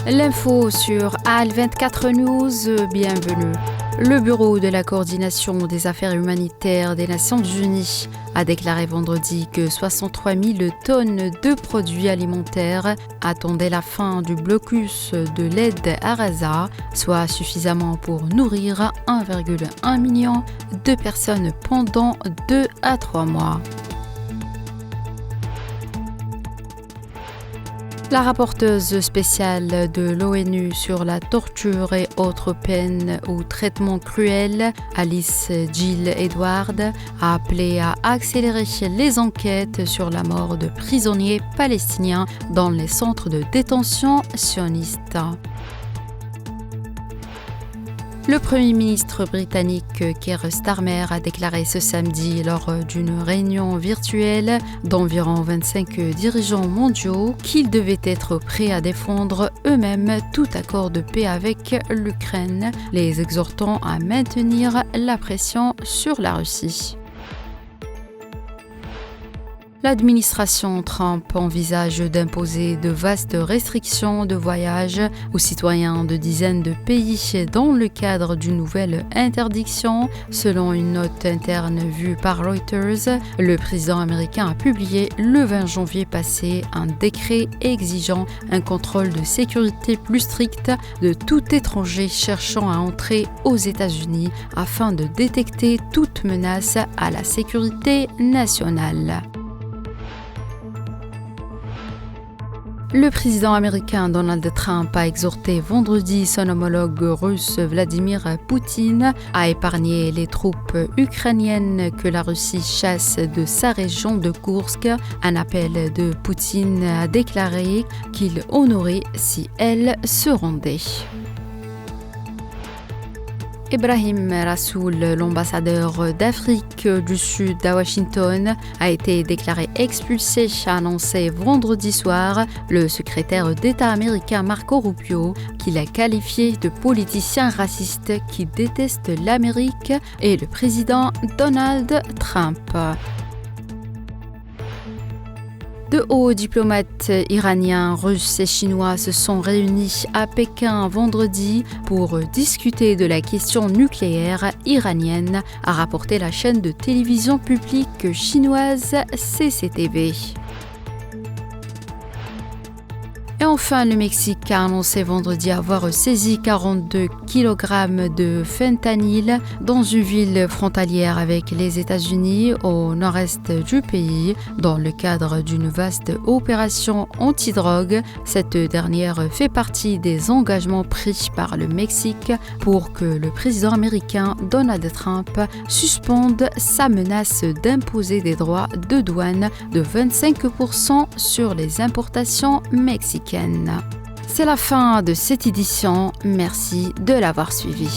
L'info sur AL24 News, bienvenue. Le Bureau de la coordination des affaires humanitaires des Nations Unies a déclaré vendredi que 63 000 tonnes de produits alimentaires attendaient la fin du blocus de l'aide à Gaza, soit suffisamment pour nourrir 1,1 million de personnes pendant 2 à 3 mois. La rapporteuse spéciale de l'ONU sur la torture et autres peines ou traitements cruels, Alice Jill Edward, a appelé à accélérer les enquêtes sur la mort de prisonniers palestiniens dans les centres de détention sionistes. Le Premier ministre britannique Keir Starmer a déclaré ce samedi lors d'une réunion virtuelle d'environ 25 dirigeants mondiaux qu'ils devaient être prêts à défendre eux-mêmes tout accord de paix avec l'Ukraine, les exhortant à maintenir la pression sur la Russie. L'administration Trump envisage d'imposer de vastes restrictions de voyage aux citoyens de dizaines de pays dans le cadre d'une nouvelle interdiction. Selon une note interne vue par Reuters, le président américain a publié le 20 janvier passé un décret exigeant un contrôle de sécurité plus strict de tout étranger cherchant à entrer aux États-Unis afin de détecter toute menace à la sécurité nationale. Le président américain Donald Trump a exhorté vendredi son homologue russe Vladimir Poutine à épargner les troupes ukrainiennes que la Russie chasse de sa région de Koursk. Un appel de Poutine a déclaré qu'il honorait si elles se rendaient. Ebrahim Rasool, l'ambassadeur d'Afrique du Sud à Washington, a été déclaré expulsé, a annoncé vendredi soir le secrétaire d'État américain Marco Rubio, qu'il a qualifié de politicien raciste qui déteste l'Amérique et le président Donald Trump. De hauts diplomates iraniens, russes et chinois se sont réunis à Pékin vendredi pour discuter de la question nucléaire iranienne, a rapporté la chaîne de télévision publique chinoise CCTV. Et enfin, le Mexique a annoncé vendredi avoir saisi 42 kg de fentanyl dans une ville frontalière avec les États-Unis au nord-est du pays, dans le cadre d'une vaste opération anti-drogue. Cette dernière fait partie des engagements pris par le Mexique pour que le président américain Donald Trump suspende sa menace d'imposer des droits de douane de 25% sur les importations mexicaines. C'est la fin de cette édition. Merci de l'avoir suivi.